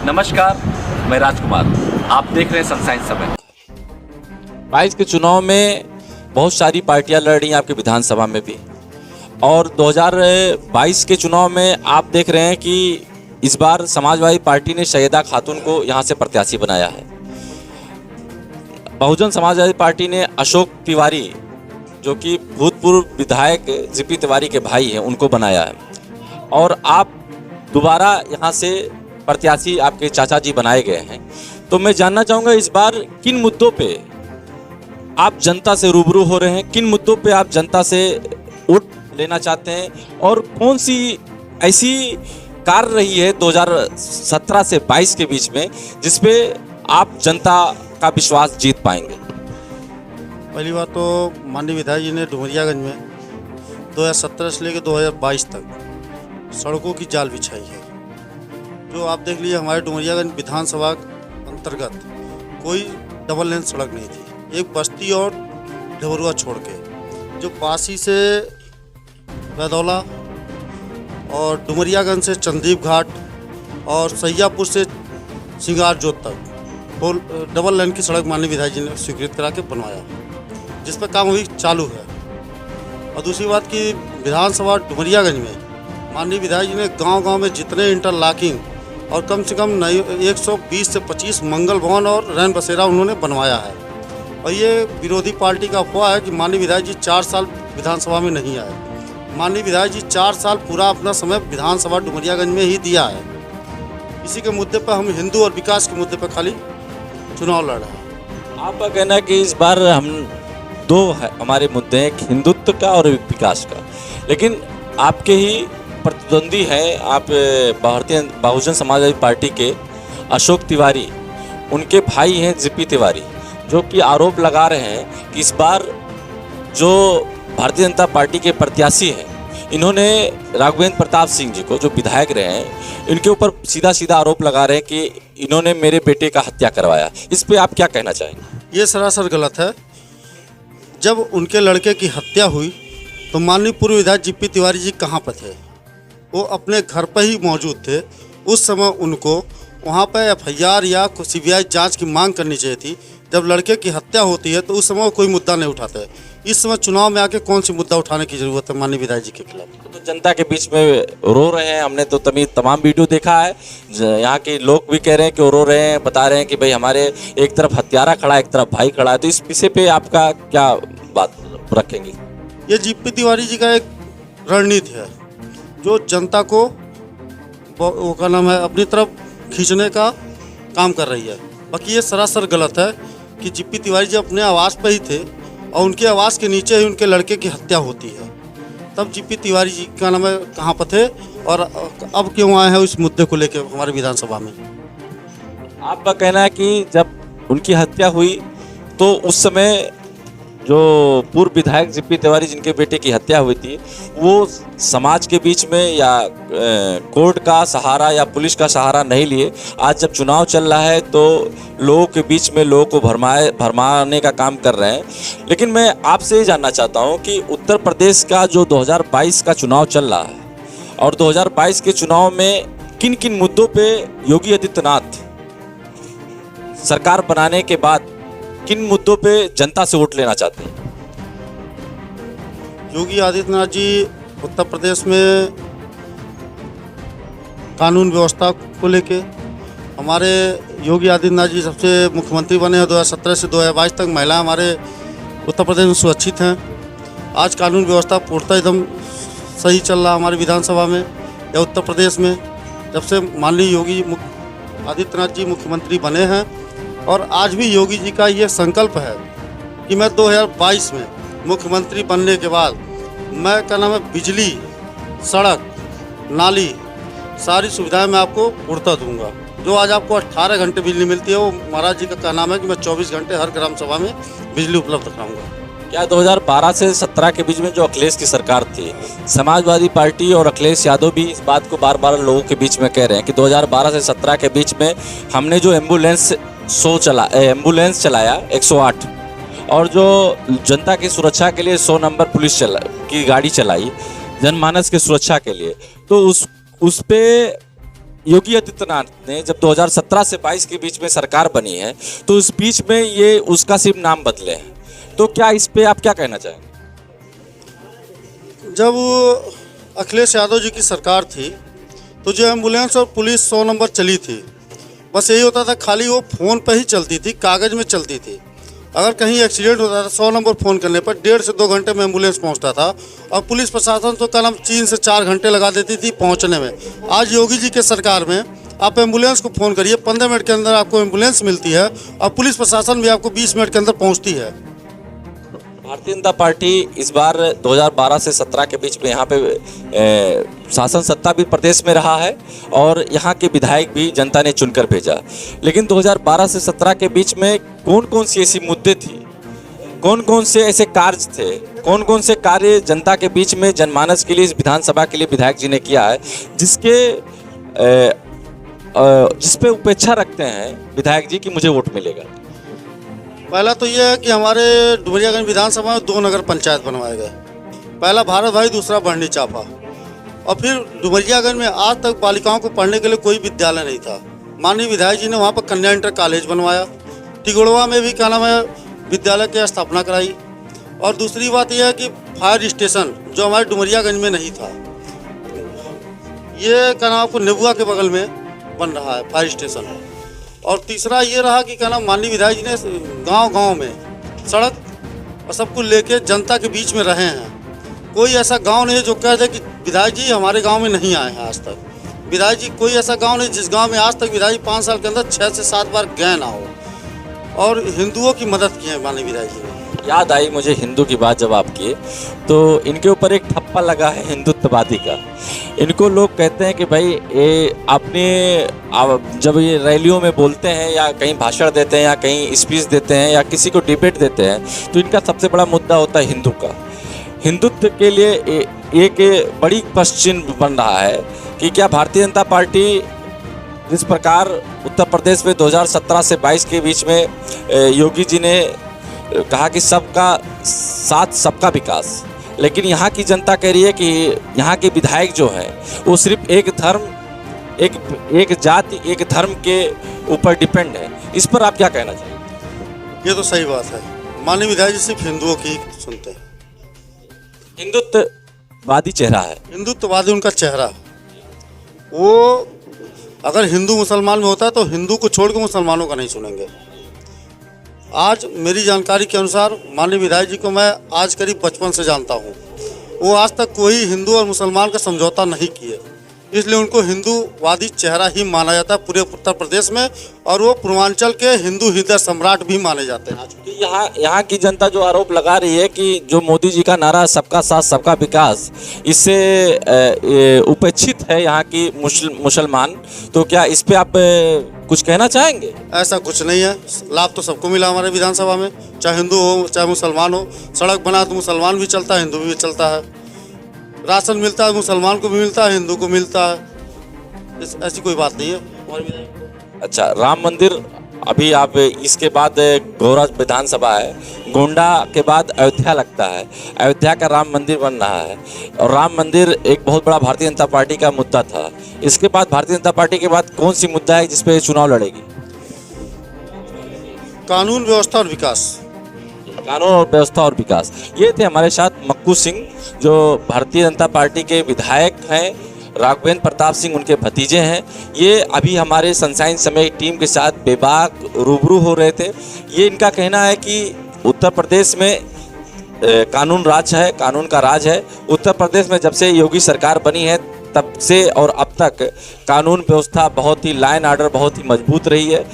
नमस्कार, मैं राजकुमार। आप देख रहे हैं सनसाइन समय। 22 के चुनाव में बहुत सारी पार्टियां लड़ रही हैं आपके विधानसभा में भी, और 2022 के चुनाव में आप देख रहे हैं कि इस बार समाजवादी पार्टी ने शहीदा खातून को यहां से प्रत्याशी बनाया है। बहुजन समाजवादी पार्टी ने अशोक तिवारी, जो कि भूतपूर्व विधायक जीपी तिवारी के भाई हैं, उनको बनाया है। और आप दोबारा यहां से प्रत्याशी आपके चाचा जी बनाए गए हैं। तो मैं जानना चाहूँगा इस बार किन मुद्दों पे आप जनता से रूबरू हो रहे हैं, किन मुद्दों पे आप जनता से वोट लेना चाहते हैं, और कौन सी ऐसी कार्य रही है 2017 से 22 के बीच में जिसपे आप जनता का विश्वास जीत पाएंगे। पहली बात तो माननीय विधायक जी ने डुमरियागंज में 2017 से लेकर 2022 तक सड़कों की जाल बिछाई है। जो आप देख लीजिए, हमारे डुमरियागंज विधानसभा अंतर्गत कोई डबल लेन सड़क नहीं थी, एक बस्ती और ढबरुआ छोड़ के। जो पासी से बैदौला और डुमरियागंज से चंदीप घाट और सैयापुर से सिंगार जोत तक डबल लेन की सड़क माननीय विधायक जी ने स्वीकृत करा के बनवाया, जिस पर काम अभी चालू है। और दूसरी बात कि विधानसभा डुमरियागंज में माननीय विधायक जी ने गांव-गांव में जितने इंटरलॉकिंग और कम से कम 120 से 25 मंगल भवन और रैन बसेरा उन्होंने बनवाया है। और ये विरोधी पार्टी का अफवाह है कि माननीय विधायक जी 4 साल विधानसभा में नहीं आए। माननीय विधायक जी 4 साल पूरा अपना समय विधानसभा डुमरियागंज में ही दिया है। इसी के मुद्दे पर हम हिंदू और विकास के मुद्दे पर खाली चुनाव लड़ रहे हैं। आपका कहना है कि इस बार हमारे मुद्दे हैं, एक हिंदुत्व का और एक विकास का, लेकिन आपके ही प्रतिद्वंदी हैं, आप भारतीय बहुजन समाजवादी पार्टी के अशोक तिवारी, उनके भाई हैं जीपी तिवारी, जो कि आरोप लगा रहे हैं कि इस बार जो भारतीय जनता पार्टी के प्रत्याशी हैं, इन्होंने राघवेंद्र प्रताप सिंह जी को, जो विधायक रहे हैं, इनके ऊपर सीधा सीधा आरोप लगा रहे हैं कि इन्होंने मेरे बेटे का हत्या करवाया। इस पे आप क्या कहना चाहेंगे? ये सरासर गलत है। जब उनके लड़के की हत्या हुई तो माननीय पूर्व विधायक जीपी तिवारी जी कहाँ पर थे? वो अपने घर पर ही मौजूद थे। उस समय उनको वहाँ पर FIR या CBI जांच की मांग करनी चाहिए थी। जब लड़के की हत्या होती है तो उस समय वो कोई मुद्दा नहीं उठाते। इस समय चुनाव में आके कौन सी मुद्दा उठाने की ज़रूरत है माननीय विधायक जी के खिलाफ? तो जनता के बीच में रो रहे हैं, हमने तो तमाम वीडियो देखा है, यहाँ के लोग भी कह रहे हैं कि वो रो रहे हैं, बता रहे हैं कि भाई हमारे एक तरफ हत्यारा खड़ा है, एक तरफ भाई खड़ा है। तो इस विषय पे आपका क्या बात रखेंगे? ये जीपी तिवारी जी का एक रणनीति है जो जनता को वो का नाम है अपनी तरफ खींचने का काम कर रही है। बाकी ये सरासर गलत है कि जीपी तिवारी जी अपने आवास पर ही थे और उनके आवास के नीचे ही उनके लड़के की हत्या होती है। तब जीपी तिवारी जी का नाम है कहाँ पर थे और अब क्यों आए हैं इस मुद्दे को लेकर हमारे विधानसभा में? आपका कहना है कि जब उनकी हत्या हुई तो उस समय जो पूर्व विधायक जीपी तिवारी जिनके बेटे की हत्या हुई थी, वो समाज के बीच में या कोर्ट का सहारा या पुलिस का सहारा नहीं लिए। आज जब चुनाव चल रहा है तो लोगों के बीच में लोगों को भरमाने का काम कर रहे हैं। लेकिन मैं आपसे ये जानना चाहता हूँ कि उत्तर प्रदेश का जो 2022 का चुनाव चल रहा है और 2022 के चुनाव में किन किन मुद्दों पे योगी आदित्यनाथ सरकार बनाने के बाद किन मुद्दों पे जनता से वोट लेना चाहते हैं? योगी आदित्यनाथ जी उत्तर प्रदेश में कानून व्यवस्था को लेके, हमारे योगी आदित्यनाथ जी सबसे मुख्यमंत्री बने हैं 2017 से 2022 तक। महिलाएं हमारे उत्तर प्रदेश में सुरक्षित हैं। आज कानून व्यवस्था पूर्णतः एकदम सही चल रहा हमारी विधानसभा में या उत्तर प्रदेश में, जब से माननीय योगी आदित्यनाथ जी मुख्यमंत्री बने हैं। और आज भी योगी जी का ये संकल्प है कि मैं 2022 में मुख्यमंत्री बनने के बाद मैं क्या नाम है बिजली, सड़क, नाली, सारी सुविधाएं मैं आपको पूर्णतः दूंगा। जो आज आपको 18 घंटे बिजली मिलती है, वो महाराज जी का कहना है कि मैं 24 घंटे हर ग्राम सभा में बिजली उपलब्ध कराऊंगा। क्या 2012 से 17 के बीच में जो अखिलेश की सरकार थी, समाजवादी पार्टी और अखिलेश यादव भी इस बात को बार बार लोगों के बीच में कह रहे हैं कि 2012 से 17 के बीच में हमने जो एम्बुलेंस चलाया 108, और जो जनता की सुरक्षा के लिए 100 नंबर पुलिस की गाड़ी चलाई जनमानस की सुरक्षा के लिए, तो उस पे योगी आदित्यनाथ ने जब 2017 से 22 के बीच में सरकार बनी है तो इस बीच में ये उसका सिर्फ नाम बदले हैं, तो क्या इस पे आप क्या कहना चाहेंगे? जब अखिलेश यादव जी की सरकार थी तो जो एम्बुलेंस और पुलिस 100 नंबर चली थी, बस यही होता था, खाली वो फ़ोन पर ही चलती थी, कागज़ में चलती थी। अगर कहीं एक्सीडेंट होता था 100 नंबर फ़ोन करने पर 1.5 से 2 घंटे में एम्बुलेंस पहुंचता था, और पुलिस प्रशासन तो कल 3 से 4 घंटे लगा देती थी पहुंचने में। आज योगी जी के सरकार में आप एम्बुलेंस को फ़ोन करिए, 15 मिनट के अंदर आपको एम्बुलेंस मिलती है, और पुलिस प्रशासन भी आपको 20 मिनट के अंदर पहुँचती है। भारतीय जनता पार्टी इस बार 2012 से 17 के बीच में यहाँ पे शासन सत्ता भी प्रदेश में रहा है और यहाँ के विधायक भी जनता ने चुनकर भेजा। लेकिन 2012 से 17 के बीच में कौन कौन सी ऐसी मुद्दे थी, कौन कौन से ऐसे कार्य थे, कौन कौन से कार्य जनता के बीच में जनमानस के लिए, इस विधानसभा के लिए विधायक जी ने किया है, जिस पे उपेक्षा रखते हैं विधायक जी कि मुझे वोट मिलेगा? पहला तो यह है कि हमारे डुमरियागंज विधानसभा में 2 नगर पंचायत बनवाए गए। पहला भारत भाई, दूसरा बढ़नी चापा। और फिर डुमरियागंज में आज तक बालिकाओं को पढ़ने के लिए कोई विद्यालय नहीं था। माननीय विधायक जी ने वहाँ पर कन्या इंटर कॉलेज बनवाया। टिगोड़वा में भी क्या नाम है विद्यालय की स्थापना कराई। और दूसरी बात यह है कि फायर स्टेशन जो हमारे डुमरियागंज में नहीं था, ये क्या नाम आपको नेबुआ के बगल में बन रहा है फायर स्टेशन। और तीसरा ये रहा कि क्या नाम माननीय विधायक जी ने गांव-गांव में सड़क और सबको लेके जनता के बीच में रहे हैं। कोई ऐसा गांव नहीं जो कह दे कि विधायक जी हमारे गांव में नहीं आए हैं आज तक। विधायक जी कोई ऐसा गांव नहीं जिस गांव में आज तक विधायक जी 5 साल के अंदर 6 से 7 बार गए ना हो। और हिंदुओं की मदद की है माननीय विधायक जी ने। याद आई मुझे हिंदू की बात जब आप किए तो इनके ऊपर एक ठप्पा लगा है हिंदुत्ववादी का। इनको लोग कहते हैं कि भाई ये आपने जब ये रैलियों में बोलते हैं या कहीं भाषण देते हैं या कहीं स्पीच देते हैं या किसी को डिबेट देते हैं तो इनका सबसे बड़ा मुद्दा होता है हिंदू का। हिंदुत्व के लिए एक बड़ी प्रश्न बन रहा है कि क्या भारतीय जनता पार्टी जिस प्रकार उत्तर प्रदेश में 2017 से 22 के बीच में योगी जी ने कहा कि सबका साथ सबका विकास, लेकिन यहाँ की जनता कह रही है कि यहाँ के विधायक जो हैं वो सिर्फ एक धर्म, एक जाति, एक धर्म के ऊपर डिपेंड है। इस पर आप क्या कहना चाहिए? ये तो सही बात है। माननीय विधायक जी सिर्फ हिंदुओं की सुनते हैं। हिंदुत्ववादी चेहरा है, हिंदुत्ववादी उनका चेहरा। वो अगर हिंदू मुसलमान में होता है तो हिंदू को छोड़ के मुसलमानों का नहीं सुनेंगे। आज मेरी जानकारी के अनुसार माननीय विधायक जी को मैं आज करीब बचपन से जानता हूँ। वो आज तक कोई हिंदू और मुसलमान का समझौता नहीं किए, इसलिए उनको हिंदूवादी चेहरा ही माना जाता है पूरे उत्तर प्रदेश में। और वो पूर्वांचल के हिंदू हृदय सम्राट भी माने जाते हैं। यहाँ की जनता जो आरोप लगा रही है कि जो मोदी जी का नारा सबका साथ सबका विकास, इससे उपेक्षित है यहाँ की मुसलमान, तो क्या इस पे आप कुछ कहना चाहेंगे? ऐसा कुछ नहीं है। लाभ तो सबको मिला हमारे विधानसभा में, चाहे हिंदू हो चाहे मुसलमान हो। सड़क बना तो मुसलमान भी चलता है, हिंदू भी चलता है। राशन मिलता है, मुसलमान को भी मिलता है, हिंदू को मिलता है। ऐसी कोई बात नहीं है। अच्छा, राम मंदिर अभी आप इसके बाद गौरा विधानसभा है, गोंडा के बाद अयोध्या लगता है, अयोध्या का राम मंदिर बन रहा है और राम मंदिर एक बहुत बड़ा भारतीय जनता पार्टी का मुद्दा था। इसके बाद भारतीय जनता पार्टी के बाद कौन सी मुद्दा है जिस पे चुनाव लड़ेगी? कानून व्यवस्था और विकास। कानून और व्यवस्था और विकास। ये थे हमारे साथ मक्कू सिंह जो भारतीय जनता पार्टी के विधायक हैं, राघवेंद्र प्रताप सिंह उनके भतीजे हैं। ये अभी हमारे सनशाइन समय टीम के साथ बेबाक रूबरू हो रहे थे। ये इनका कहना है कि उत्तर प्रदेश में कानून राज है, कानून का राज है। उत्तर प्रदेश में जब से योगी सरकार बनी है तब से और अब तक कानून व्यवस्था बहुत ही लाइन आर्डर बहुत ही मजबूत रही है।